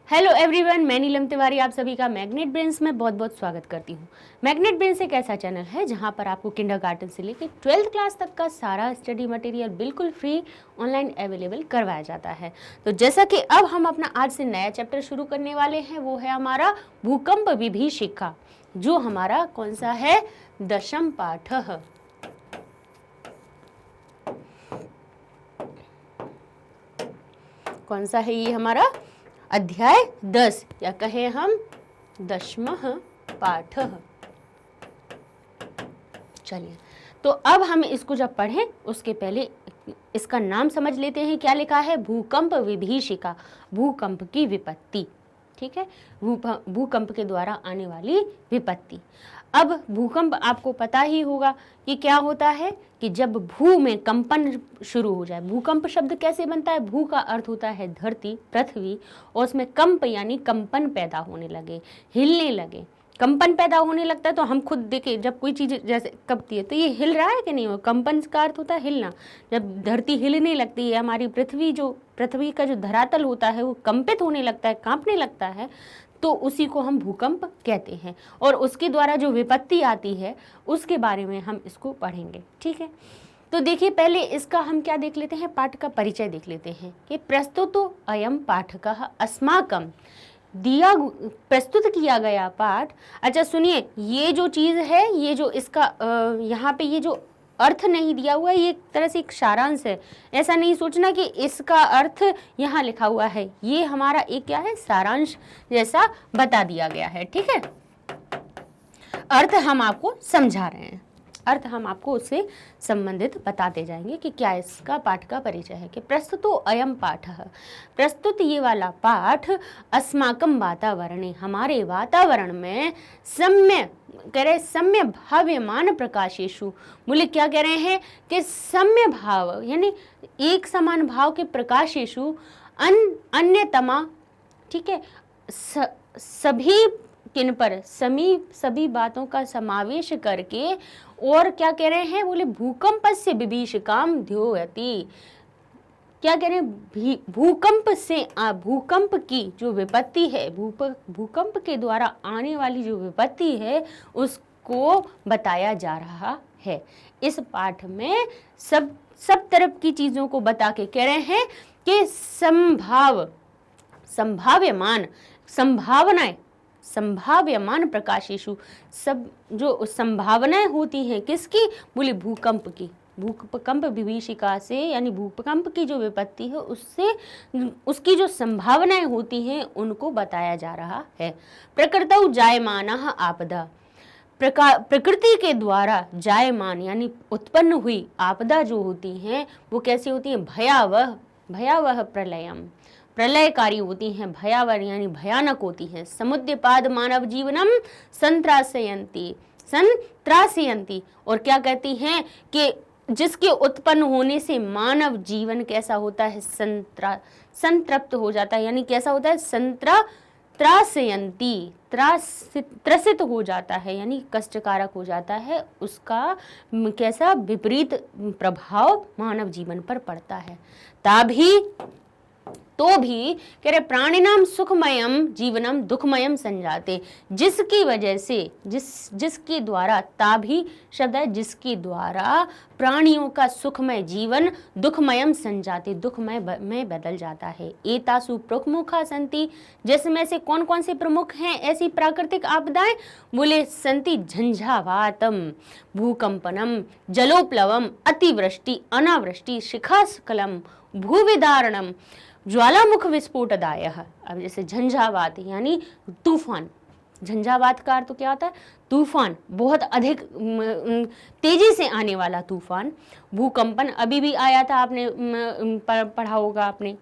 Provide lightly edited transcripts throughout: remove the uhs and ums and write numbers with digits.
Hello everyone, मैं नीलम तिवारी आप सभी का मैग्नेट ब्रेन्स में बहुत बहुत स्वागत करती हूँ। मैग्नेट ब्रेन्स एक ऐसा चैनल है जहाँ पर आपको किंडरगार्टन से लेकर 12th क्लास तक का सारा स्टडी मटेरियल बिल्कुल फ्री ऑनलाइन अवेलेबल करवाया जाता है। तो जैसा कि अब हम अपना आज से नया चैप्टर शुरू करने वाले हैं, वो है हमारा भूकंप विभीषिका, जो हमारा कौन सा है, दशम पाठ। कौन सा है ये हमारा, अध्याय 10 या कहें हम दशमः पाठ। चलिए, तो अब हम इसको जब पढ़ें उसके पहले इसका नाम समझ लेते हैं। क्या लिखा है, भूकंप विभीषिका, भूकंप की विपत्ति। ठीक है, भूकंप के द्वारा आने वाली विपत्ति। अब भूकंप आपको पता ही होगा कि क्या होता है कि जब भू में कंपन शुरू हो जाए। भूकंप शब्द कैसे बनता है, भू का अर्थ होता है धरती, पृथ्वी, और उसमें कंप यानी कंपन पैदा होने लगे, हिलने लगे। कंपन पैदा होने लगता है तो हम खुद देखें, जब कोई चीज़ जैसे कंपती है तो ये हिल रहा है कि नहीं, वो कंपन का अर्थ होता है हिलना। जब धरती हिलने लगती है, हमारी पृथ्वी का जो धरातल होता है वो कंपित होने लगता है, कांपने लगता है, तो उसी को हम भूकंप कहते हैं। और उसके द्वारा जो विपत्ति आती है उसके बारे में हम इसको पढ़ेंगे। ठीक है, तो देखिए पहले इसका हम क्या देख लेते हैं, पाठ का परिचय देख लेते हैं कि प्रस्तुतो अयम पाठकः अस्माकं, प्रस्तुत किया गया पाठ। अच्छा सुनिए, ये जो चीज़ है, ये जो इसका यहाँ पे ये जो अर्थ नहीं दिया हुआ है, ये एक तरह से एक सारांश है। ऐसा नहीं सोचना कि इसका अर्थ यहाँ लिखा हुआ है, ये हमारा एक क्या है, सारांश जैसा बता दिया गया है। ठीक है, अर्थ हम आपको समझा रहे हैं, अर्थ हम आपको उससे संबंधित बताते जाएंगे कि क्या इसका पाठ का परिचय है। कि प्रस्तुतो अयम पाठः, प्रस्तुत ये वाला पाठ अस्माकं वातावरणे, हमारे वातावरण में सम्य कह रहे, सम्य भाव्यमान प्रकाशेषु, बोले क्या कह रहे हैं कि सम्य भाव यानी एक समान भाव के प्रकाशेषु अन्यतमा। ठीक है, सभी किन पर, सभी बातों का समावेश करके, और क्या कह रहे हैं, बोले भूकंपस्य विभीषिकाम द्योयति। क्या कह रहे हैं, भूकंप से भूकंप की जो विपत्ति है, भूकंप के द्वारा आने वाली जो विपत्ति है उसको बताया जा रहा है। इस पाठ में सब तरफ की चीजों को बता के कह रहे हैं कि संभाव्यमान प्रकाशेषु, सब जो संभावनाएं होती हैं किसकी, बोली भूकंप की, भूकंप विभीषिका से, यानी भूकंप की जो विपत्ति है उससे उसकी जो संभावनाएं होती हैं उनको बताया जा रहा है। प्रकृतौ जायमानः आपदा, प्रकृति के द्वारा जायमान यानी उत्पन्न हुई आपदा जो होती हैं वो कैसी होती है, भयावह प्रलयम, प्रलयकारी होती हैं, भयावह यानी भयानक होती हैं। समुद्यपाद मानव जीवनम संत्रासयन्ति, और क्या कहती हैं कि जिसके उत्पन्न होने से मानव जीवन कैसा होता है, संतृप्त हो जाता है, यानी कैसा होता है, त्रासयन्ति, त्रसित हो जाता है, यानी कष्टकारक हो जाता है, उसका कैसा विपरीत प्रभाव मानव जीवन पर पड़ता है। तो भी कह रहे प्राणिनाम सुखमयम जीवनम दुखमयम संजाते, जिसकी वजह से जिसके द्वारा, ताभी शब्द है, जिसके द्वारा प्राणियों का सुखमय जीवन दुखमयम संजाते, दुखमय में बदल जाता है। एतासु प्रमुखा संति, जिसमें से कौन कौन से प्रमुख हैं ऐसी प्राकृतिक आपदाएं, बोले संति झंझावातम, भूकंपनम, जलोप्लवम, अतिवृष्टि, अनावृष्टि, शिखास्खलम, भूविदारणम, ज्वालामुख विस्फोटदाय। अब जैसे झंझावात यानी तूफान, झंझावात का अर्थ तो क्या होता है, तूफान, बहुत अधिक तेजी से आने वाला तूफान। भूकंपन अभी भी आया था, आपने पढ़ा होगा आपने,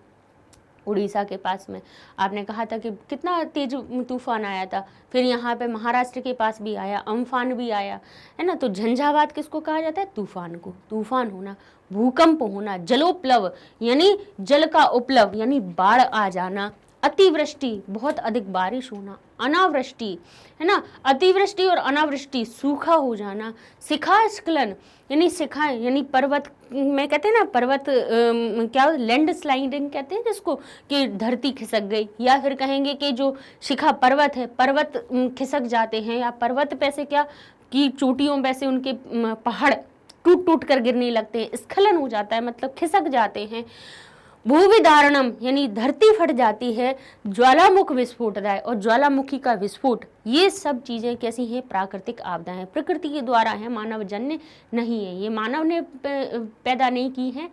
उड़ीसा के पास में आपने कहा था कि कितना तेज तूफान आया था। फिर यहाँ पे महाराष्ट्र के पास भी आया, अम्फान भी आया, है ना। तो झंझावात किसको कहा जाता है, तूफान को, तूफान होना, भूकंप होना। जलोप्लव यानी जल का उपलव यानी बाढ़ आ जाना, अतिवृष्टि बहुत अधिक बारिश होना, अनावृष्टि है ना, अतिवृष्टि और अनावृष्टि सूखा हो जाना, शिखा स्खलन यानी शिखाएं यानी पर्वत में कहते हैं ना पर्वत क्या लैंड स्लाइडिंग कहते हैं जिसको, कि धरती खिसक गई, या फिर कहेंगे कि जो शिखा पर्वत है पर्वत खिसक जाते हैं, या पर्वत पे से क्या कि चोटियों पे से उनके पहाड़ टूट टूट कर गिरने लगते हैं, स्खलन हो जाता है मतलब खिसक जाते हैं। भूविदारणम यानी धरती फट जाती है, ज्वालामुख विस्फोट है और ज्वालामुखी का विस्फोट, ये सब चीजें कैसी हैं, प्राकृतिक आपदा हैं, प्रकृति के द्वारा है, मानव जन्य नहीं है, ये मानव ने पैदा नहीं की है,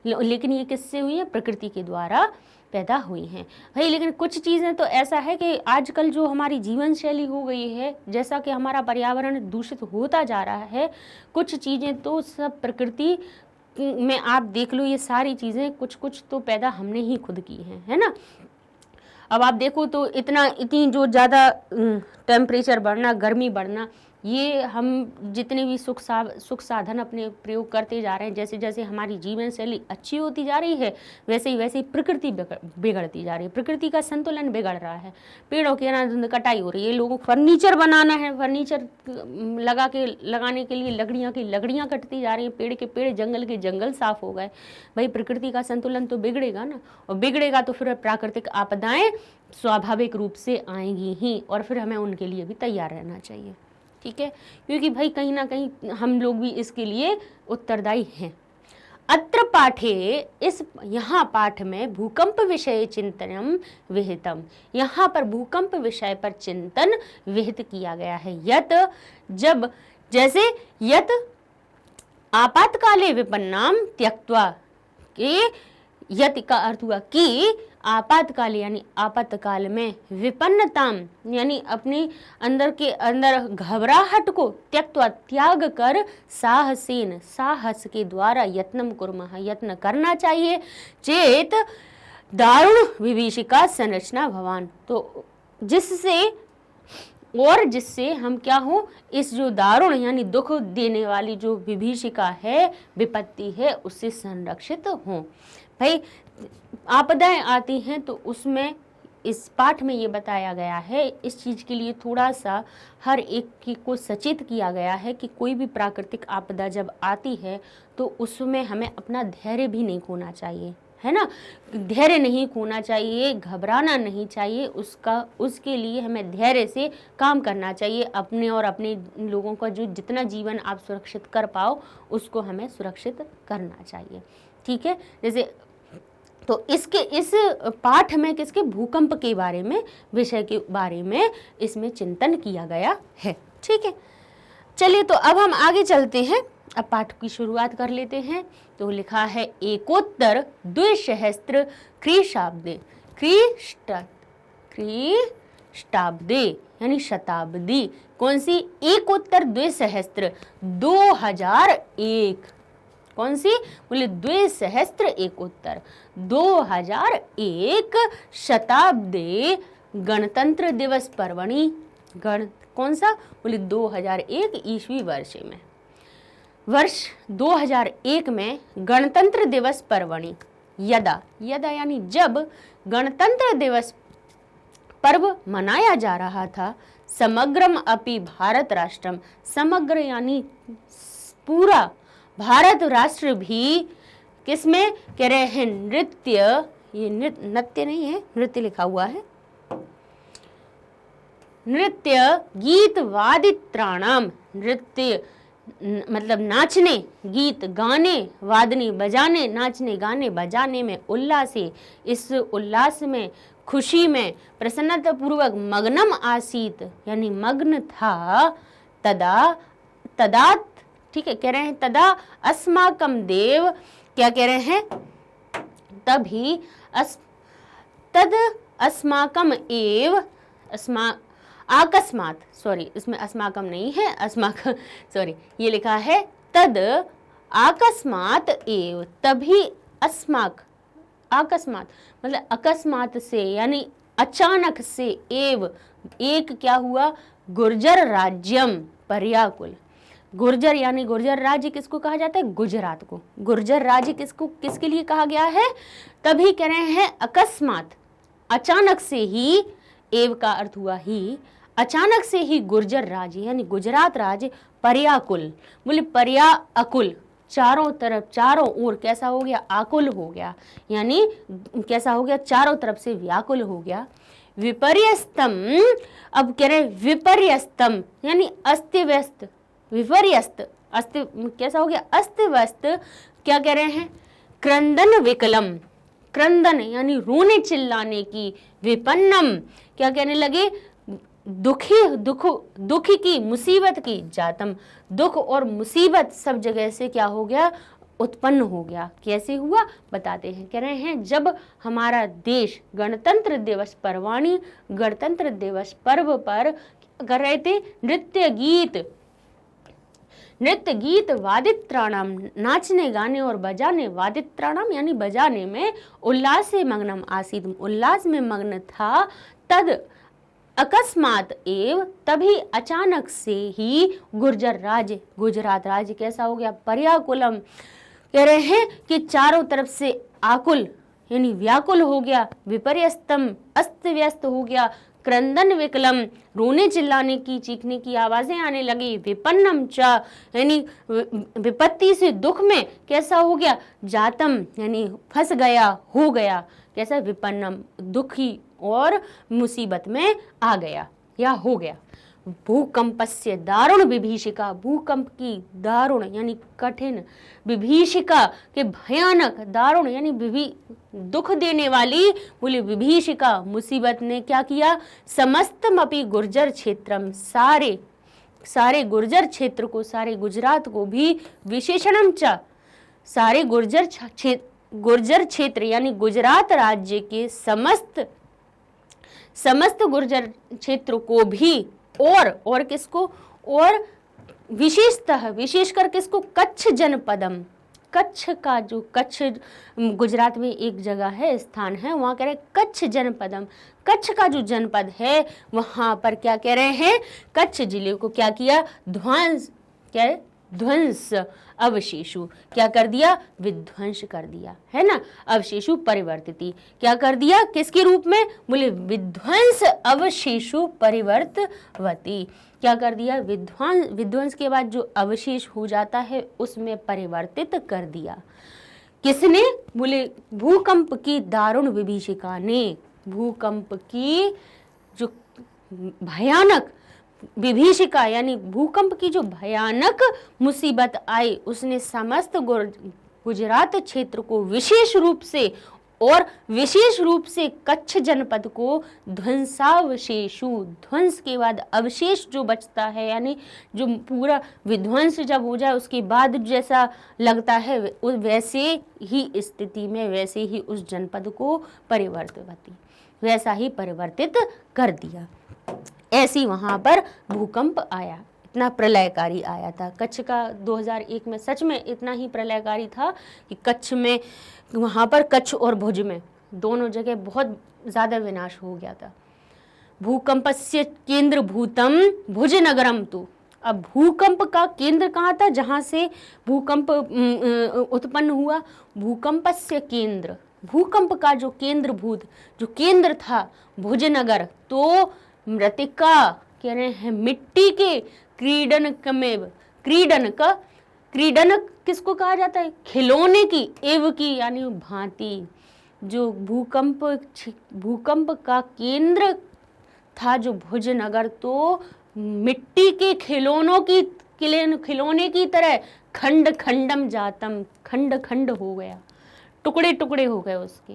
लेकिन ये किससे हुई है, प्रकृति के द्वारा पैदा हुई हैं भाई। लेकिन कुछ चीज़ें तो ऐसा है कि आजकल जो हमारी जीवन शैली हो गई है, जैसा कि हमारा पर्यावरण दूषित होता जा रहा है, कुछ चीज़ें तो सब प्रकृति में आप देख लो, ये सारी चीज़ें कुछ कुछ तो पैदा हमने ही खुद की हैं, है ना। अब आप देखो तो इतनी जो ज़्यादा टेम्परेचर बढ़ना, गर्मी बढ़ना, ये हम जितने भी सुख साधन अपने प्रयोग करते जा रहे हैं, जैसे जैसे हमारी जीवन शैली अच्छी होती जा रही है, वैसे ही प्रकृति बिगड़ती जा रही है, प्रकृति का संतुलन बिगड़ रहा है, पेड़ों की कटाई हो रही है, लोगों को फर्नीचर बनाना है, फर्नीचर लगाने के लिए लकड़ियाँ कटती जा रही हैं, पेड़ के पेड़, जंगल के जंगल साफ हो गए, भाई प्रकृति का संतुलन तो बिगड़ेगा ना, और बिगड़ेगा तो फिर प्राकृतिक आपदाएं स्वाभाविक रूप से आएंगी ही, और फिर हमें उनके लिए भी तैयार रहना चाहिए, ठीक है, क्योंकि भाई कहीं ना कहीं हम लोग भी इसके लिए उत्तरदायी हैं। अत्र पाठे यहाँ पाठ में भूकंप विषय चिंतनम विहितम, यहाँ पर भूकंप विषय पर चिंतन विहित किया गया है। यत जब जैसे यत आपातकाले विपन्नाम त्यक्त्वा, के यत का अर्थ हुआ कि आपातकाल यानी आपातकाल में, विपन्नताम यानी अपने अंदर के अंदर घबराहट को त्यक्त्वा त्याग कर, साहसेन साहस के द्वारा यत्नम कुर्मः यत्न करना चाहिए, चेत दारुण विभीषिका संरचना भवान, तो जिससे हम क्या हो, इस जो दारुण यानी दुख देने वाली जो विभीषिका है, विपत्ति है, उससे संरक्षित हों। भाई आपदाएं आती हैं तो उसमें इस पाठ में ये बताया गया है, इस चीज़ के लिए थोड़ा सा हर एक को सचेत किया गया है कि कोई भी प्राकृतिक आपदा जब आती है तो उसमें हमें अपना धैर्य भी नहीं खोना चाहिए, है ना, धैर्य नहीं खोना चाहिए, घबराना नहीं चाहिए, उसके लिए हमें धैर्य से काम करना चाहिए, अपने और अपने लोगों का जो जितना जीवन आप सुरक्षित कर पाओ उसको हमें सुरक्षित करना चाहिए, ठीक है। जैसे तो इस पाठ में किसके, भूकंप के बारे में, विषय के बारे में इसमें चिंतन किया गया है, ठीक है। चलिए तो अब हम आगे चलते हैं, अब पाठ की शुरुआत कर लेते हैं। तो लिखा है एकोत्तर द्विसहस्त्र ख्रीष्टाब्दे, ख्रीष्टाब्दे यानी शताब्दी, कौन सी, एकोत्तर द्विसहस्त्र 2001, कौन सी, बोले द्विसहस्त्र एकोत्तर 2001 शताब्दे गणतंत्र दिवस पर्वणि, कौन सा, बोले 2001 ईस्वी वर्ष में, वर्ष 2001 में गणतंत्र दिवस पर्वणि, यदा यानी जब गणतंत्र दिवस पर्व मनाया जा रहा था, समग्रम अपि भारत राष्ट्रम, समग्र यानी पूरा भारत राष्ट्र भी किसमें कह रहे हैं, नृत्य, ये नृत्य नहीं है, नृत्य लिखा हुआ है, नृत्य गीत वादित्राणाम, नृत्य मतलब नाचने, गीत गाने, वादने बजाने, नाचने गाने बजाने में, उल्लासे इस उल्लास में, खुशी में, प्रसन्नता पूर्वक मग्नम आसीत यानी मग्न था, तदा ठीक है, कह रहे हैं तदा अस्माकम देव, क्या कह रहे हैं, तभी तद अस्माकम एव, अकस्मात, सॉरी इसमें अस्माकम नहीं है, सॉरी ये लिखा है तद अकस्मात एव, तभी अकस्मात मतलब अकस्मात से यानी अचानक से, एव एक क्या हुआ, गुर्जर राज्यम पर्याकुल, गुर्जर यानी गुर्जर राज्य किसको कहा जाता है, गुजरात को, गुर्जर राज्य किसके लिए कहा गया है, तभी कह रहे हैं अकस्मात, अचानक से ही, एव का अर्थ हुआ ही, अचानक से ही गुर्जर राज्य यानी गुजरात राज्य पर्याकुल, बोले पर्या अकुल, चारों तरफ चारों ओर कैसा हो गया, आकुल हो गया, यानी कैसा हो गया, चारों तरफ से व्याकुल हो गया। विपर्यस्तम, अब कह रहे विपर्यस्तम यानी अस्त व्यस्त, विपर्यस्त अस्त कैसा हो गया, अस्त व्यस्त, क्या कह रहे हैं, क्रंदन विकलम, क्रंदन यानी रोने चिल्लाने की, विपन्नम क्या कहने लगे, दुखी की, मुसीबत की, जातम दुख और मुसीबत सब जगह से क्या हो गया, उत्पन्न हो गया। कैसे हुआ बताते हैं, कह रहे हैं जब हमारा देश गणतंत्र दिवस परवाणी, गणतंत्र दिवस पर्व पर कर रहे थे नृत्य गीत वादित्राणाम, नाचने गाने और बजाने, वादित्राणाम यानी बजाने में, उल्लास से मग्नम आसीत, उल्लास में मग्न था, तद अकस्मात एव तभी अचानक से ही गुर्जर राज्य, गुजरात राज्य कैसा हो गया, पर्याकुलम, कह रहे हैं कि चारों तरफ से आकुल यानी व्याकुल हो गया, विपर्यस्तम अस्त व्यस्त हो गया, क्रंदन विकलम रोने चिल्लाने की, चीखने की आवाजें आने लगी, विपन्नम च यानी विपत्ति से दुख में कैसा हो गया, जातम यानी फंस गया, हो गया, कैसा, विपन्नम दुखी और मुसीबत में आ गया या हो गया। भूकंपस्य दारुण विभीषिका, भूकंप की दारुण यानी कठिन, विभीषिका के भयानक, दारुण यानी दुख देने वाली, बोले विभीषिका मुसीबत ने क्या किया, समस्तमपि गुर्जर क्षेत्रम, सारे गुर्जर क्षेत्र को, सारे गुजरात को भी, विशेषणम च सारे गुर्जर क्षेत्र यानी गुजरात राज्य के समस्त गुर्जर क्षेत्र को भी, और किसको, और विशेषतः विशेषकर किसको, कच्छ जनपदम, कच्छ का जो, कच्छ गुजरात में एक जगह है, स्थान है, वहां कह रहे कच्छ जनपदम, कच्छ का जो जनपद है वहां पर क्या कह रहे हैं, कच्छ जिले को क्या किया, ध्वंस, क्या है, ध्वंस अवशेषु, क्या कर दिया, विध्वंस कर दिया, है ना, अवशेषु परिवर्तिती, क्या कर दिया, किसके रूप में, बोले विध्वंस अवशेषु परिवर्तवती, क्या कर दिया, विध्वंस के बाद जो अवशेष हो जाता है उसमें परिवर्तित कर दिया। किसने, बोले भूकंप की दारुण विभीषिका ने, भूकंप की जो भयानक विभीषिका यानी भूकंप की जो भयानक मुसीबत आई, उसने समस्त गुजरात क्षेत्र को विशेष रूप से कच्छ जनपद को ध्वंसावशेषु, ध्वंस के बाद अवशेष जो बचता है यानी जो पूरा विध्वंस जब हो जाए उसके बाद जैसा लगता है, वैसे ही स्थिति में, वैसे ही उस जनपद को वैसा ही परिवर्तित कर दिया। ऐसी वहां पर भूकंप आया, इतना प्रलयकारी आया था। कच्छ का 2001 में सच में इतना ही प्रलयकारी था कि कच्छ में, वहां पर कच्छ और भुज में दोनों जगह बहुत ज्यादा विनाश हो गया था। भूकंपस्य केंद्र भूतम भुज नगरम तु, अब भूकंप का केंद्र कहाँ था, जहां से भूकंप उत्पन्न हुआ, भूकंपस्य केंद्र, भूकंप का जो केंद्रभूत जो केंद्र था भुजनगर, तो मृतिका कह रहे हैं मिट्टी के क्रीडनकमेव, क्रीडनक किसको कहा जाता है, खिलौने की, एव की यानी भांति, जो भूकंप का केंद्र था जो भुजनगर, तो मिट्टी के खिलौने की तरह खंड खंडम जातम, खंड खंड हो गया, टुकड़े टुकड़े हो गए उसके,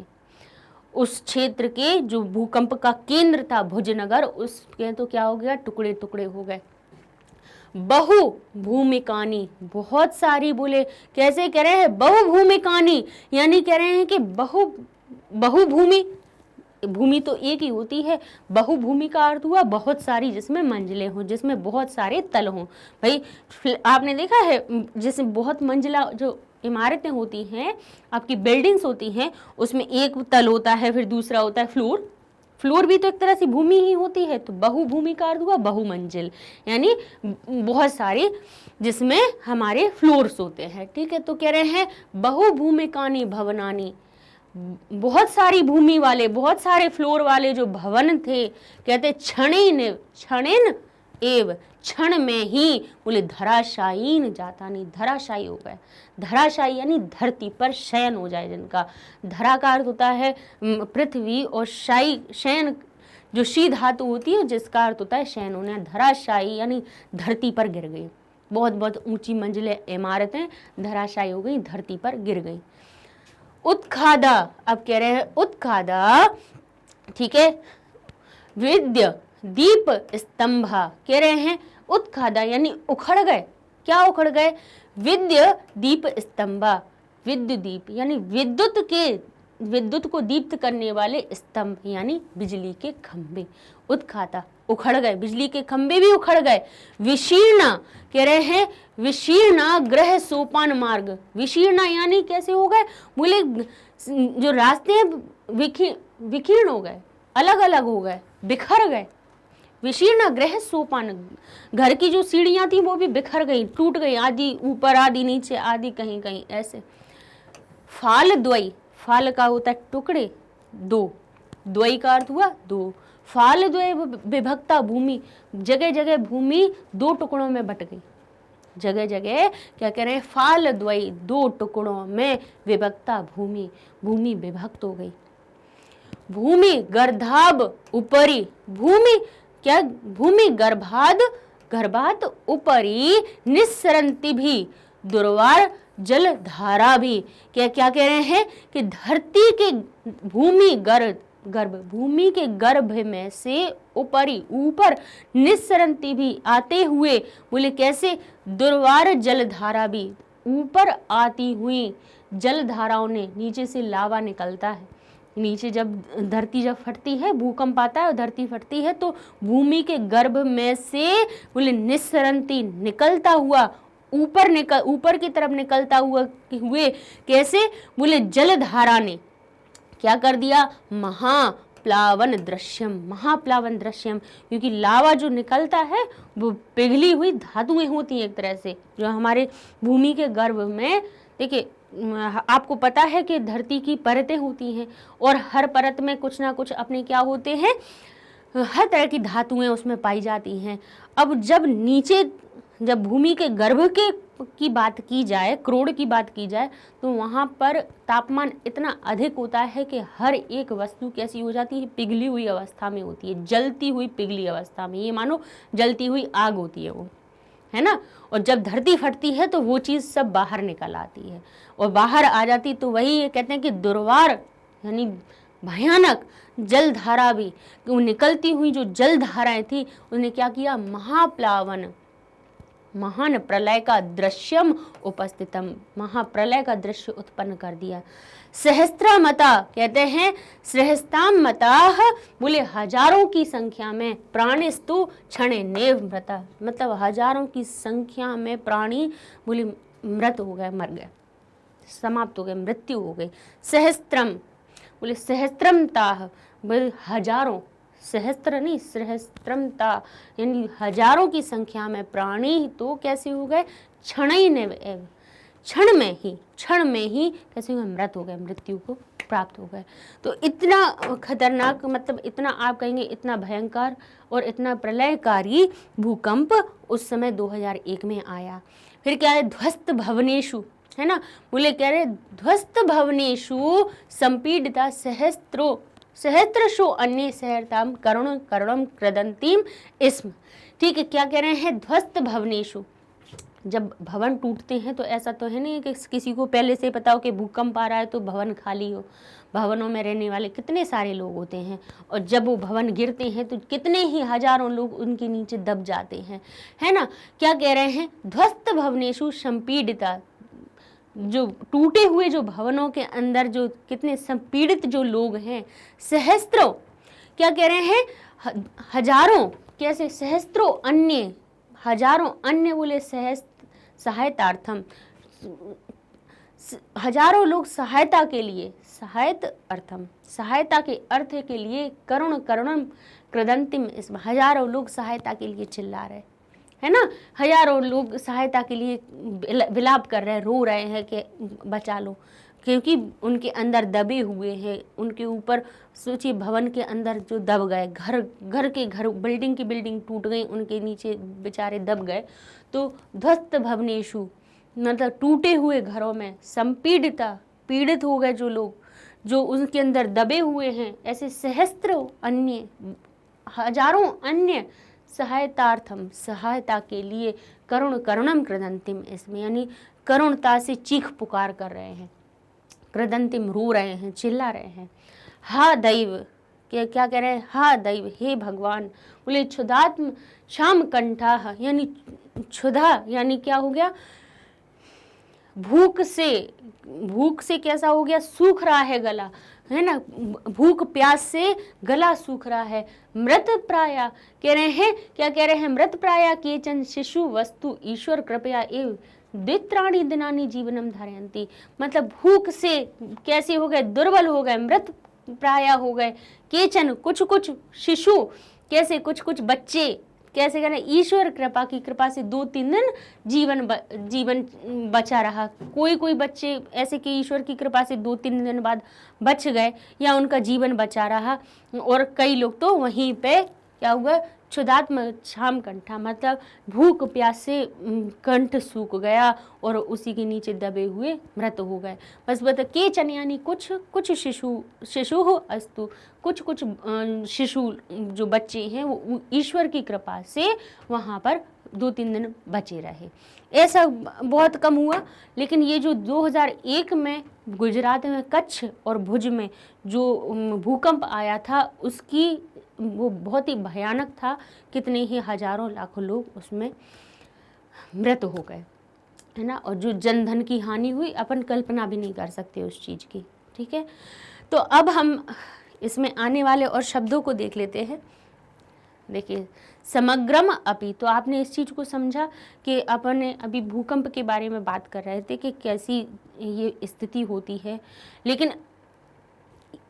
उस क्षेत्र के जो भूकंप का केंद्र था भुजनगर, उसके तो क्या हो गया, टुकड़े टुकड़े हो गए। बहु भूमिकानी, बहुत सारी, बोले कैसे कह रहे हैं, बहु भूमिकानी यानी कह रहे हैं कि बहुभूमि, भूमि तो एक ही होती है, बहुभूमि का अर्थ हुआ बहुत सारी, जिसमें मंजिलें हों, जिसमें बहुत सारे तल हों। भाई आपने देखा है जिसमें बहुत मंजिला जो इमारतें होती हैं, आपकी बिल्डिंग्स होती हैं, उसमें एक तल होता है, फिर दूसरा होता है फ्लोर भी तो एक तरह से भूमि ही होती है। तो बहुभूमि का अर्थ हुआ बहुमंजिल, यानी बहुत सारी जिसमें हमारे फ्लोर्स होते हैं, ठीक है। तो कह रहे हैं बहुभूमिकानी भवनानी, बहुत सारी भूमि वाले, बहुत सारे फ्लोर वाले जो भवन थे, कहते क्षणेन एव, क्षण में ही बोले धराशायीन जाता, नहीं धराशायी हो गए। धराशायी यानी धरती पर शयन हो जाए जिनका। धरा का अर्थ होता है पृथ्वी, और शायी शयन जो शी धातु होती है जिसका अर्थ होता है शयन होना। धराशायी यानी धरती पर गिर गई। बहुत बहुत ऊंची मंजिलें इमारतें धराशायी हो गई, धरती पर गिर गई। उत्खादा, अब कह रहे हैं उत्खादा, ठीक है, विद्य दीप स्तंभा, कह रहे हैं उत्खादा यानी उखड़ गए। क्या उखड़ गए? विद्य दीप स्तंभा, विद्युत दीप यानी विद्युत को दीप्त करने वाले स्तंभ यानी बिजली के खंभे। उत्खाता उखड़ गए, बिजली के खंभे भी उखड़ गए। विशीर्णा, कह रहे हैं विशीर्णा ग्रह सोपान मार्ग। विशीर्णा यानी कैसे हो गए? बोले जो रास्ते हैं विकीर्ण हो गए, अलग अलग हो गए, बिखर गए। विशीर्ण ग्रह सोपान, घर की जो सीढ़ियां थी वो भी बिखर गई, टूट गई, आधी ऊपर आधी नीचे आधी कहीं कहीं ऐसे। फाल द्वयी, फाल का होता है टुकड़े दो, द्वयी का अर्थ हुआ दो। फाल द्वय विभक्ता भूमि, जगह जगह भूमि दो टुकड़ों में बट गई। जगह जगह क्या कह रहे हैं? फाल द्वयी, दो टुकड़ों में विभक्ता भूमि, भूमि विभक्त हो गई। भूमि गर्भाब उपरी, भूमि क्या? भूमि गर्भात उपरी निस्सरंती भी दुर्वार जल धारा भी। क्या क्या कह रहे हैं? कि धरती के भूमि भूमि के गर्भ में से ऊपरी ऊपर निस्सरंती भी आते हुए, बोले कैसे? दुर्वार जल धारा भी, ऊपर आती हुई जल धाराओं ने, नीचे से लावा निकलता है। नीचे जब धरती जब फटती है, भूकंप आता है और धरती फटती है, तो भूमि के गर्भ में से बोले निस्सरंती निकलता हुआ, ऊपर की तरफ निकलता हुए कैसे? बोले जलधारा ने क्या कर दिया? महाप्लावन दृश्यम, क्योंकि लावा जो निकलता है वो पिघली हुई धातुएं होती हैं एक तरह से, जो हमारे भूमि के गर्भ में। देखिए आपको पता है कि धरती की परतें होती हैं और हर परत में कुछ ना कुछ अपने क्या होते हैं, हर तरह की धातुएं उसमें पाई जाती हैं। अब जब भूमि के गर्भ की बात की जाए, क्रोड़ की बात की जाए, तो वहाँ पर तापमान इतना अधिक होता है कि हर एक वस्तु कैसी हो जाती है? पिघली हुई अवस्था में होती है, जलती हुई पिघली अवस्था में। ये मानो जलती हुई आग होती है वो, है ना। और जब धरती फटती है तो वो चीज़ सब बाहर निकल आती है, और बाहर आ जाती तो वही कहते हैं कि दुर्वार यानी भयानक जलधारा भी, निकलती हुई जो जलधाराएं थी उन्हें क्या किया? महाप्लावन, महान प्रलय का दृश्यम उपस्थितम, महाप्रलय का दृश्य उत्पन्न कर दिया। सहस्त्रमता, कहते हैं सहस्त्रामता, बोले हजारों की संख्या में, प्राणिस्तु क्षणे नेव मृता, मतलब हजारों की संख्या में प्राणी बोले मृत हो गए, मर गए, समाप्त हो गए, मृत्यु हो गई। सहस्त्रम, बोले सहस्त्रमता, बोले हजारों, सहस्त्र नहीं सहस्त्रमता यानी हजारों की संख्या में प्राणी तो कैसे हो गए? क्षण में ही कैसे हुए? मृत हो गए, मृत्यु को प्राप्त हो गए। तो इतना खतरनाक, मतलब इतना आप कहेंगे इतना भयंकर और इतना प्रलयकारी भूकंप उस समय 2001 में आया। फिर क्या है? ध्वस्त भवनेषु, है ना, बोले कह रहे ध्वस्त भवनेषु संपीडिता सहस्त्रशो अन्य सहर्ताम करुणम क्रदंतीम स्म। ठीक है, क्या कह रहे हैं? ध्वस्त भवनेषु, जब भवन टूटते हैं तो ऐसा तो है नहीं कि किसी को पहले से पता हो कि भूकंप आ रहा है तो भवन खाली हो। भवनों में रहने वाले कितने सारे लोग होते हैं, और जब वो भवन गिरते हैं तो कितने ही हजारों लोग उनके नीचे दब जाते हैं, है ना। क्या कह रहे हैं? ध्वस्त भवनेषु संपीडिता, जो टूटे हुए जो भवनों के अंदर जो कितने संपीड़ित जो लोग हैं, सहस्त्रों, क्या कह रहे हैं? हजारों, कैसे? सहस्त्रों अन्य, हजारों अन्य, बोले सहायतार्थम, हजारों लोग सहायता के लिए, सहायता के अर्थ के लिए करुणम क्रदंतिम, इसमें हजारों लोग सहायता के लिए चिल्ला रहे, है ना। हजारों लोग सहायता के लिए विलाप कर रहे हैं, रो रहे हैं कि बचा लो, क्योंकि उनके अंदर दबे हुए हैं, उनके ऊपर सोचिए भवन के अंदर जो दब गए, घर बिल्डिंग की बिल्डिंग टूट गई, उनके नीचे बेचारे दब गए। तो ध्वस्त भवनेशु मतलब टूटे हुए घरों में, संपीड़िता पीड़ित हो गए जो लोग, जो उनके अंदर दबे हुए हैं, ऐसे सहस्त्रों अन्य, हजारों अन्य सहायतार्थम सहायता के लिए करुण करुणम कृदंतिम, इसमें यानी करुणता से चीख पुकार कर रहे हैं, कृदंतिम रो रहे हैं, चिल्ला रहे हैं। हा दैव, क्या कह रहे हैं, हा दैव, हे भगवान। बोले क्षुधात्म श्याम कंठा, यानी क्षुधा यानी क्या हो गया, भूख से कैसा हो गया, सूख रहा है गला, है ना, भूख प्यास से गला सूख रहा है। मृत प्राया कह रहे हैं, क्या कह रहे हैं, मृत प्राया केचन शिशु वस्तु ईश्वर कृपया एव द्वित्राणी दिनानी जीवनम धारयंती, मतलब भूख से कैसे हो गए, दुर्बल हो गए, मृत प्राया हो गए, केचन कुछ शिशु, कैसे कुछ बच्चे, कैसे करें, ईश्वर कृपा की कृपा से 2-3 दिन जीवन बचा रहा। कोई बच्चे ऐसे कि ईश्वर की कृपा से 2-3 दिन बाद बच गए या उनका जीवन बचा रहा, और कई लोग तो वहीं पे क्या हुआ, क्षुधात्म श्याम कंठा, मतलब भूख प्यास से कंठ सूख गया और उसी के नीचे दबे हुए मृत हो गए। बस बता केचन यानी कुछ शिशु हो अस्तु, कुछ शिशु जो बच्चे हैं वो ईश्वर की कृपा से वहाँ पर 2-3 दिन बचे रहे। ऐसा बहुत कम हुआ, लेकिन ये जो 2001 में गुजरात में कच्छ और भुज में जो भूकंप आया था, उसकी वो बहुत ही भयानक था, कितने ही हजारों लाखों लोग उसमें मृत हो गए, है ना। और जो जनधन की हानि हुई, अपन कल्पना भी नहीं कर सकते उस चीज़ की, ठीक है। तो अब हम इसमें आने वाले और शब्दों को देख लेते हैं। देखिए समग्रम अपि, तो आपने इस चीज़ को समझा कि अपन ने अभी भूकंप के बारे में बात कर रहे थे कि कैसी ये स्थिति होती है, लेकिन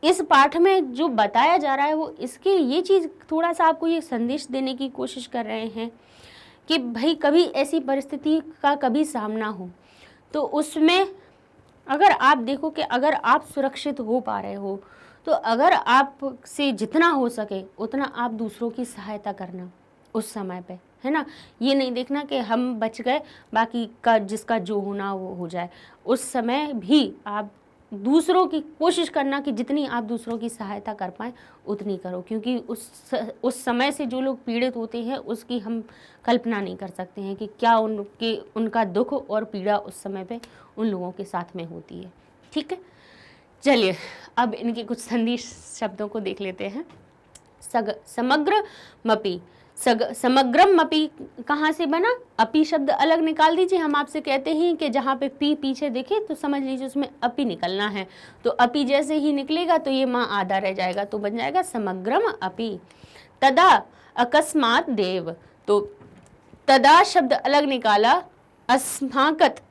इस पाठ में जो बताया जा रहा है वो इसके ये चीज़ थोड़ा सा आपको ये संदेश देने की कोशिश कर रहे हैं कि भाई कभी ऐसी परिस्थिति का कभी सामना हो तो उसमें अगर आप देखो कि अगर आप सुरक्षित हो पा रहे हो, तो अगर आप से जितना हो सके उतना आप दूसरों की सहायता करना उस समय पे, है ना। ये नहीं देखना कि हम बच गए, बाकी का जिसका जो होना वो हो जाए। उस समय भी आप दूसरों की कोशिश करना कि जितनी आप दूसरों की सहायता कर पाएँ उतनी करो, क्योंकि उस समय से जो लोग पीड़ित होते हैं उसकी हम कल्पना नहीं कर सकते हैं कि क्या उनका दुख और पीड़ा उस समय पे उन लोगों के साथ में होती है, ठीक है। चलिए अब इनके कुछ संदेश शब्दों को देख लेते हैं। समग्रम अपि कहाँ से बना, अपि शब्द अलग निकाल दीजिए। हम आपसे कहते हैं कि जहाँ पे पी पीछे देखे तो समझ लीजिए उसमें अपि निकलना है, तो अपि जैसे ही निकलेगा तो ये माँ आधा रह जाएगा, तो बन जाएगा समग्रम अपि। तदा अकस्मात देव, तो तदा शब्द अलग निकाला, अस्माकत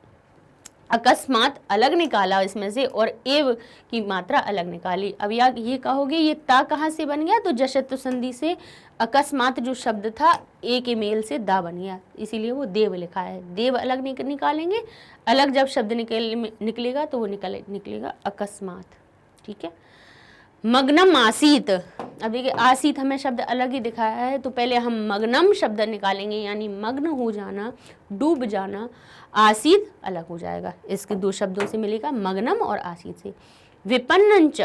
अकस्मात अलग निकाला इसमें से, और एव की मात्रा अलग निकाली। अब ये कहोगे ये ता कहाँ से बन गया, तो जशत्व संधि से अकस्मात जो शब्द था ए के मेल से दा बन गया, इसीलिए वो देव लिखा है। देव अलग निकालेंगे, अलग जब शब्द निकलेगा तो वो निकलेगा अकस्मात, ठीक है। मग्नम आसीत, अब देखिए आसीत हमें शब्द अलग ही दिखाया है, तो पहले हम मग्नम शब्द निकालेंगे, यानी मग्न हो जाना, डूब जाना। आसीत अलग हो जाएगा, इसके 2 शब्दों से मिलेगा, मग्नम और आसीत से। विपन्नंच,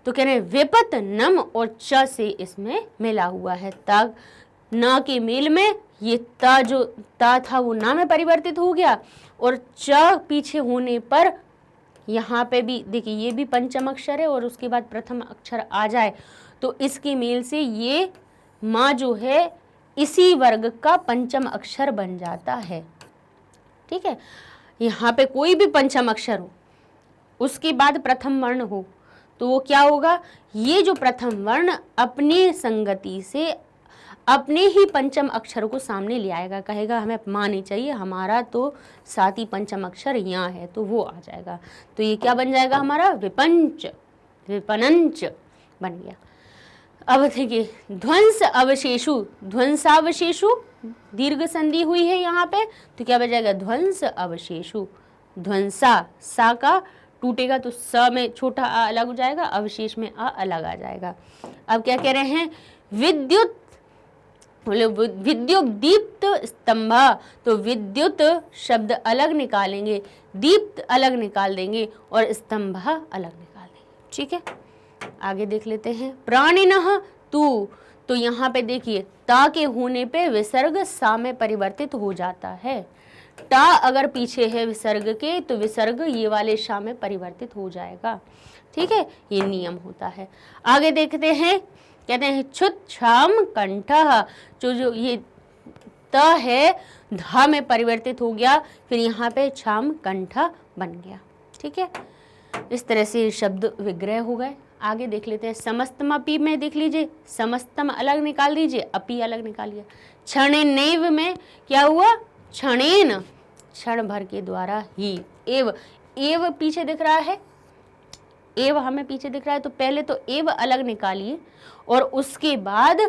तो कह रहे हैं विपत नम और च से इसमें मिला हुआ है, ता न के मेल में ये ता जो ता था वो ना में परिवर्तित हो गया, और च पीछे होने पर यहाँ पे भी देखिए ये भी पंचम अक्षर है और उसके बाद प्रथम अक्षर आ जाए तो इसके मेल से ये माँ जो है इसी वर्ग का पंचम अक्षर बन जाता है, ठीक है। यहाँ पे कोई भी पंचम अक्षर हो उसके बाद प्रथम वर्ण हो तो वो क्या होगा, ये जो प्रथम वर्ण अपनी संगति से अपने ही पंचम अक्षर को सामने ले आएगा, कहेगा हमें माँ नहीं चाहिए, हमारा तो साथ ही पंचम अक्षर यहाँ है, तो वो आ जाएगा। तो ये क्या बन जाएगा हमारा, विपंच, विपनंच बन गया। अब देखिए ध्वंस अवशेषु, ध्वंसावशेषु दीर्घ संधि हुई है यहाँ पे, तो क्या बन जाएगा ध्वंस अवशेषु। ध्वंसा सा का टूटेगा तो स में छोटा आ अलग हो जाएगा, अवशेष में आ अलग आ जाएगा। अब क्या कह रहे हैं, विद्युत, बोले विद्युत दीप्त स्तंभ, तो विद्युत शब्द अलग निकालेंगे, दीप्त अलग निकाल देंगे और स्तंभ अलग निकाल देंगे। ठीक है, आगे देख लेते हैं। प्राणिनः तू, तो यहाँ पे देखिए ता के होने पे विसर्ग सा में परिवर्तित हो जाता है। टा अगर पीछे है विसर्ग के तो विसर्ग ये वाले शा में परिवर्तित हो जाएगा। ठीक है, ये नियम होता है। आगे देखते हैं, कहते हैं छुत छाम कंठः, जो ये त है धा में परिवर्तित हो गया, फिर यहाँ पे छाम कंठ बन गया। ठीक है, इस तरह से शब्द विग्रह हो गए। आगे देख लेते हैं, समस्तम अपी में देख लीजिए, समस्तम अलग निकाल दीजिए, अपी अलग निकालिए। क्षणेनैव में क्या हुआ, क्षणेन, क्षण भर के द्वारा ही, एव, एव पीछे दिख रहा है, एव हमें पीछे दिख रहा है, तो पहले तो एव अलग निकालिए और उसके बाद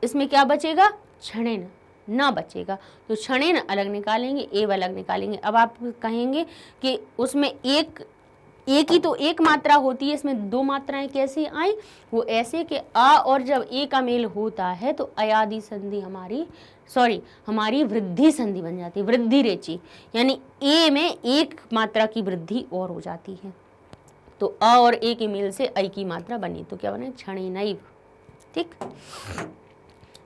इसमें क्या बचेगा, क्षणेन ना बचेगा, तो क्षणेन अलग निकालेंगे, एव अलग निकालेंगे। अब आप कहेंगे कि उसमें एक ही तो एक मात्रा होती है, इसमें दो मात्राएं कैसे आई, वो ऐसे कि आ और जब ए का मेल होता है तो अयादि संधि हमारी वृद्धि संधि बन जाती है, वृद्धि रेची, यानी ए में एक मात्रा की वृद्धि और हो जाती है, तो अ और ए के मेल से ऐ की मात्रा बनी, तो क्या बने, क्षणेनैव। ठीक,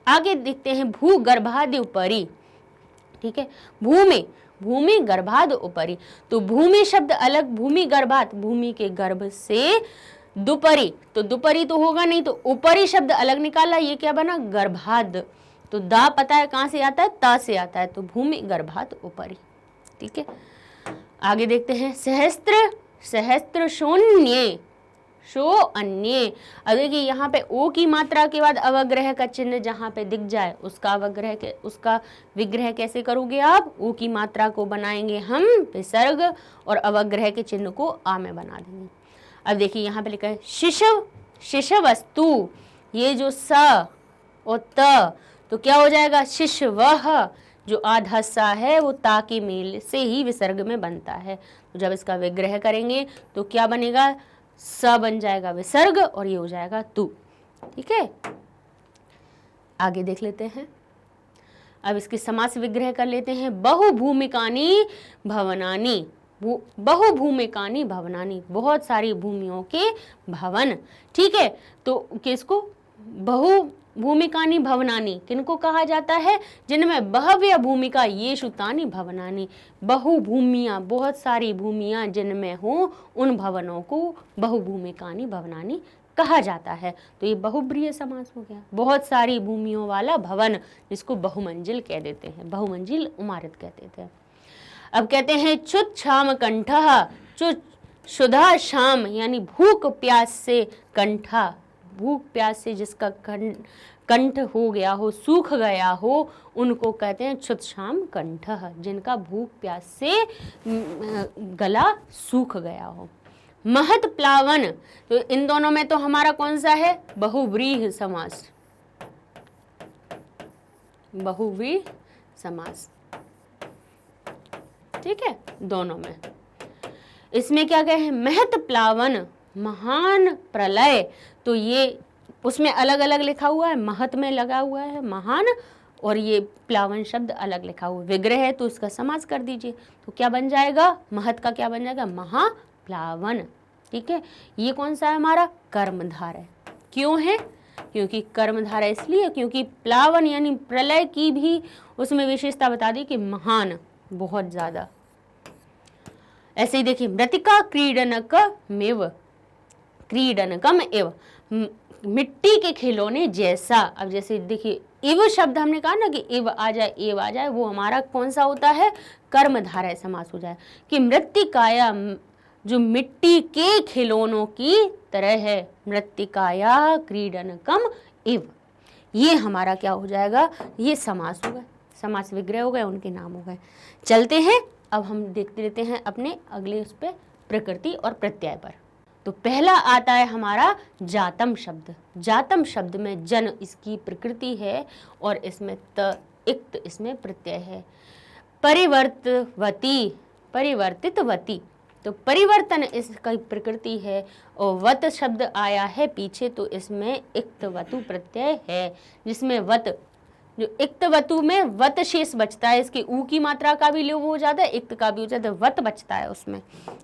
आगे देखते हैं, भूगर्भादि उपरि। ठीक है, भूमि गर्भाद उपरि, तो भूमि शब्द अलग, भूमि गर्भात, भूमि के गर्भ से, दुपरि, तो दुपरि तो होगा नहीं, तो उपरि शब्द अलग निकाला, ये क्या बना, गर्भाद, तो दा पता है कहाँ से आता है, ता से आता है, तो भूमि गर्भात उपरि। ठीक है, आगे देखते हैं, सहस्त्र शून्य शो अन्य। अब देखिए यहाँ पे ओ की मात्रा के बाद अवग्रह का चिन्ह जहाँ पे दिख जाए उसका विग्रह कैसे करोगे आप, ओ की मात्रा को बनाएंगे हम विसर्ग और अवग्रह के चिन्ह को आ में बना देंगे। अब देखिए यहाँ पे लिखा है शिशवस्तु, ये जो स और त, तो क्या हो जाएगा, शिशवः, जो आधा सा है वो ता के मेल से ही विसर्ग में बनता है, तो जब इसका विग्रह करेंगे तो क्या बनेगा, स बन जाएगा विसर्ग और ये हो जाएगा तू। ठीक है, आगे देख लेते हैं, अब इसकी समास विग्रह कर लेते हैं। बहुभूमिकानि भवनानि, बहुभूमिकानि भवनानि, बहुत सारी भूमियों के भवन। ठीक है, तो किसको, बहुभूमिकानि भवनानि किनको कहा जाता है, जिनमें बहव्य भूमिका येषु तानि भवनानि, बहुभूमियां, बहुत सारी भूमियां जिनमें हो उन भवनों को बहुभूमिकानि भवनानि कहा जाता है। तो ये बहुब्रीहि समास हो गया, बहुत सारी भूमियों वाला भवन, जिसको बहुमंजिल कह देते हैं, बहुमंजिल इमारत कहते थे। अब कहते हैं चुत छाम कंठः, चुत शुदा शाम, यानी भूख प्यास से, कंठा, भूख प्यास से जिसका कंठ हो गया हो, सूख गया हो, उनको कहते हैं क्षुत शाम कंठः, जिनका भूख प्यास से गला सूख गया हो। महत प्लावन, तो इन दोनों में तो हमारा कौन सा है, बहुव्रीहि समास, बहुव्रीहि समास। ठीक है, दोनों में। इसमें क्या कहे हैं, महत प्लावन, महान प्रलय, तो ये उसमें अलग अलग लिखा हुआ है, महत में लगा हुआ है महान, और ये प्लावन शब्द अलग लिखा हुआ, विग्रह है तो इसका समास कर दीजिए, तो क्या बन जाएगा, महत का क्या बन जाएगा, महाप्लावन। ठीक है, ये कौन सा है हमारा, कर्मधार है। क्यों है, क्योंकि कर्मधार है इसलिए क्योंकि प्लावन यानी प्रलय की भी उसमें विशेषता बता दी कि महान, बहुत ज्यादा। ऐसे ही देखिए, मृतिका क्रीडनकमेव, क्रीडनकम एव, मिट्टी के खिलौने जैसा। अब जैसे देखिए इव शब्द हमने कहा ना कि इव आ जाए, एव आ जाए, वो हमारा कौन सा होता है, कर्मधारय समास हो जाए, कि मृत्तिकाया, जो मिट्टी के खिलौनों की तरह है, मृत्तिकाया क्रीडनकम इव, ये हमारा क्या हो जाएगा, ये समास हो गए, समास विग्रह हो गए, उनके नाम हो गए। चलते हैं, अब हम देखते रहते हैं अपने अगले उस पे प्रकृति और प्रत्यय पर। तो पहला आता है हमारा जातम शब्द। जातम शब्द में जन इसकी प्रकृति है और इसमें त इक्त इसमें प्रत्यय है। परिवर्तवती, परिवर्तितवती, तो परिवर्तन इसका प्रकृति है। और वत शब्द आया है पीछे, तो इसमें इक्तवतु प्रत्यय है, जिसमें वत, जो इक्तवतु में वत शेष बचता है, इसकी ऊ की मात्रा का भी लोप हो जाता है, इक्त का भी हो जाता है, वत बचता है उसमें।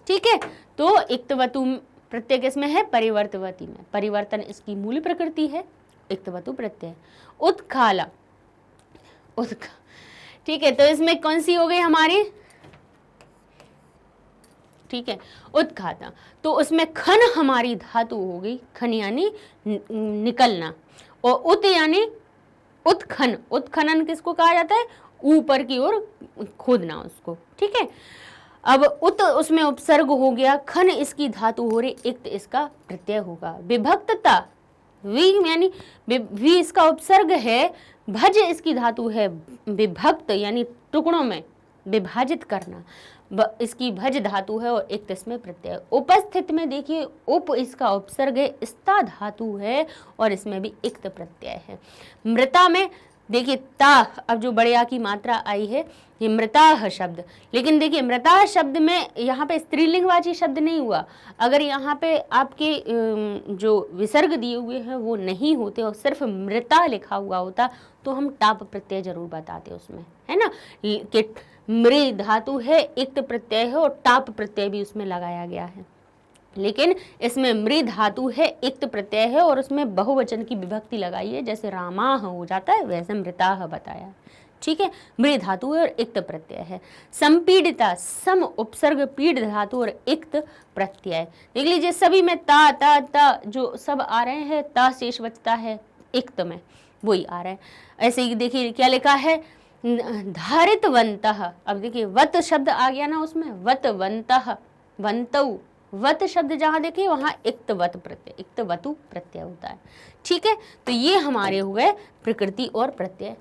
ठीक है, तो इक्तवतु प्रत्यय किसमें है? परिवर्तवती में। परिवर्तन इसकी मूल प्रकृति है, इक्तवतु प्रत्यय। उत्खाला, ठीक है, तो इसमें कौन सी हो गई हमारी? ठीक है, उत्खाता, तो उसमें खन हमारी धातु हो गई, खन यानी निकलना, और उत यानी उत्खन। उत्खनन किसको कहा जाता है? ऊपर की ओर खोदना उसको। ठीक है, अब उत उसमें उपसर्ग हो गया, खन इसकी धातु हो रही, इक्त इसका प्रत्यय होगा। विभक्तता, वी यानी वी इसका उपसर्ग है, भज इसकी धातु है, विभक्त यानी टुकड़ों में विभाजित करना, इसकी भज धातु है, और इक्त इसमें प्रत्यय। उपस्थित में देखिए उप इसका उपसर्ग है, स्था धातु है, और इसमें भी इक्त प्रत्यय है। मृता में देखिए ता, अब जो बड़े आ की मात्रा आई है, ये मृताह शब्द, लेकिन देखिए मृताह शब्द में यहाँ पे स्त्रीलिंगवाची शब्द नहीं हुआ। अगर यहाँ पे आपके जो विसर्ग दिए हुए हैं वो नहीं होते और सिर्फ मृता लिखा हुआ होता, तो हम टाप प्रत्यय जरूर बताते उसमें, है ना, कि मृ धातु है, इक्त प्रत्यय है, और टाप प्रत्यय भी उसमें लगाया गया है। लेकिन इसमें मृ धातु है, इक्त प्रत्यय है, और उसमें बहुवचन की विभक्ति लगाई है, जैसे रामाह हो जाता है वैसे मृताह बताया। ठीक है, मृ धातु और इक्त प्रत्यय है। संपीडिता, सम उपसर्ग पीड़ धातु और इक्त प्रत्यय। देख लीजिए सभी में ता ता ता जो सब आ रहे हैं, ता शेष बचता है इक्त में, वही आ रहा है। ऐसे ही देखिए क्या लिखा है, धारितवन्तः। अब देखिए वत शब्द आ गया ना उसमें, वतवन्तः, वन्तौ, वत शब्द जहां देखिए वहां इक्तवत प्रत्यय, इक्तवतु प्रत्यय होता है। ठीक है, तो ये हमारे हो गए प्रकृति और प्रत्यय।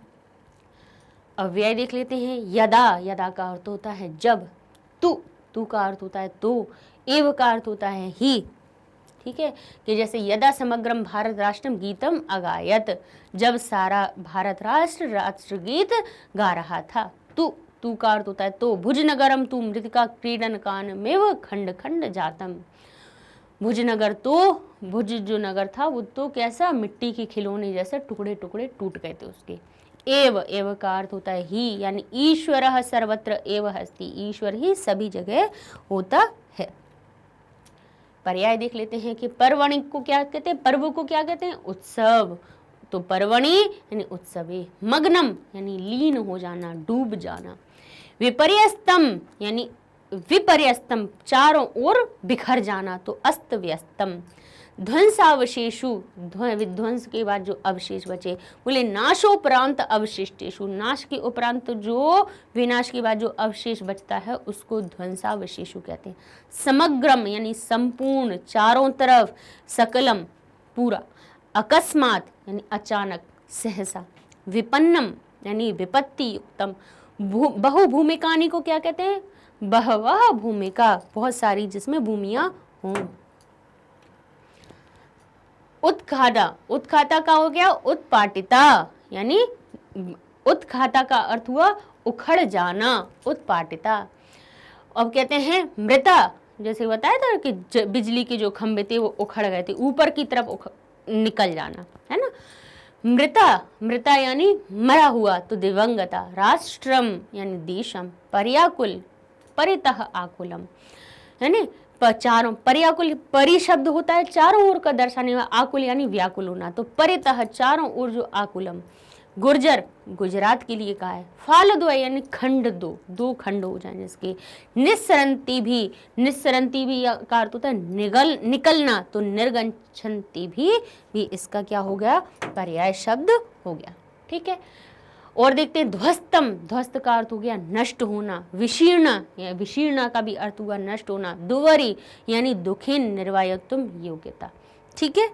अव्यय देख लेते हैं। यदा, यदा का अर्थ होता है जब, तु, तु का अर्थ होता है तो, एव का अर्थ होता है ही। ठीक है, कि जैसे यदा समग्रम भारत राष्ट्रम गीतम अगायत, जब सारा भारत राष्ट्र राष्ट्रगीत गा रहा था। तु, तू का अर्थ होता है तो। भुजनगरम तू मृतिका क्रीडन कानमेव खंड खंड जातम। भुजनगर, तो भुज जो नगर था वो तो कैसा, मिट्टी के खिलौने जैसे टुकड़े टुकड़े टूट गए थे उसके। एव, एव का अर्थ होता है ही, यानी ईश्वरः सर्वत्र एव अस्ति, ईश्वर ही सभी जगह होता है। पर्याय देख लेते हैं कि पर्वणि को क्या कहते हैं, पर्व को क्या कहते हैं, उत्सव। तो पर्वणि यानी उत्सवे। मग्नम यानी लीन हो जाना, डूब जाना। विपर्यस्तम यानी विपर्यस्तम, चारों ओर बिखर जाना, तो अस्त व्यस्तम। ध्वंसावशेषु, विध्वंस के बाद जो अवशेष बचे, बोले नाशोपरांत अवशिष्टेषु, नाश के उपरांत जो विनाश के बाद जो अवशेष बचता है उसको ध्वंसावशेषु कहते हैं। समग्रम यानी संपूर्ण, चारों तरफ, सकलम पूरा। अकस्मात यानी अचानक, सहसा। विपन्नम यानी विपत्ति युक्तम। बहुभूमिकानी को क्या कहते हैं, बहवह भूमिका, बहुत सारी जिसमें भूमियां हों। उत्खाता, उत्खाता का हो गया उत्पाटिता, यानी उत्खाता का अर्थ हुआ उखड़ जाना, उत्पाटिता। अब कहते हैं मृता, जैसे बताया था कि बिजली के जो खंभे थे वो उखड़ गए थे, ऊपर की तरफ निकल जाना, है ना। मृता, मृता यानी मरा हुआ, तो दिवंगता। राष्ट्रम यानी देशम। पर्याकुल, परितः आकुलम, यानी चारों, पर्याकुल, परि शब्द होता है चारों ओर का दर्शाने वाला, आकुल यानी व्याकुल होना, तो परितः चारों ओर जो आकुलम। गुर्जर, गुजरात के लिए कहा है। फालद्वय यानी खंड दो, दो खंड हो जाए जिसके। निस्सरंती भी, निस्सरंती भी का अर्थ होता है निकलना, तो निर्गंछन्ति भी इसका क्या हो गया, पर्याय शब्द हो गया। ठीक है, और देखते हैं ध्वस्तम, ध्वस्त का अर्थ हो गया नष्ट होना। विशीर्ण, या विशीर्ण का भी अर्थ हुआ नष्ट होना। दुवरी यानी दुखीन, निर्वायोत्तम योग्यता। ठीक है,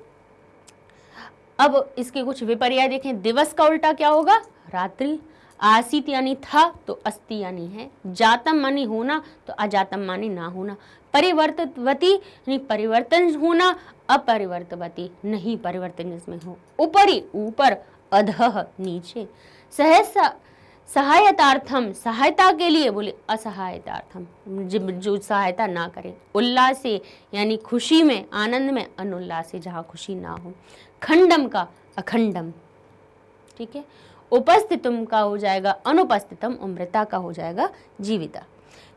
अब इसके कुछ विपर्याय देखें। दिवस का उल्टा क्या होगा, रात्रि। आसीत यानी था, तो अस्ति यानी है। जातम मानी होना, तो अजातम मानी ना होना। परिवर्तवती यानी परिवर्तन होना, अपरिवर्तवती नहीं परिवर्तन जिसमें हो। ऊपरी, ऊपर। अधः नीचे। सहसा, सहायतार्थम, सहायता के लिए, बोले असहायतार्थम, जो सहायता ना करे। उल्लासे यानी खुशी में, आनंद में, अनुल्लासे जहाँ खुशी ना हो। खंडम का अखंडम, ठीक है। उपस्थितम का हो जाएगा अनुपस्थितम, मृता का हो जाएगा जीविता,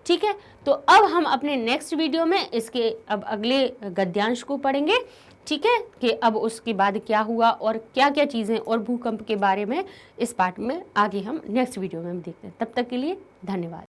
ठीक है। तो अब हम अपने नेक्स्ट वीडियो में इसके अब अगले गद्यांश को पढ़ेंगे, ठीक है, कि अब उसके बाद क्या हुआ और क्या क्या चीज़ें और भूकंप के बारे में इस पार्ट में आगे हम नेक्स्ट वीडियो में देखते हैं। तब तक के लिए धन्यवाद।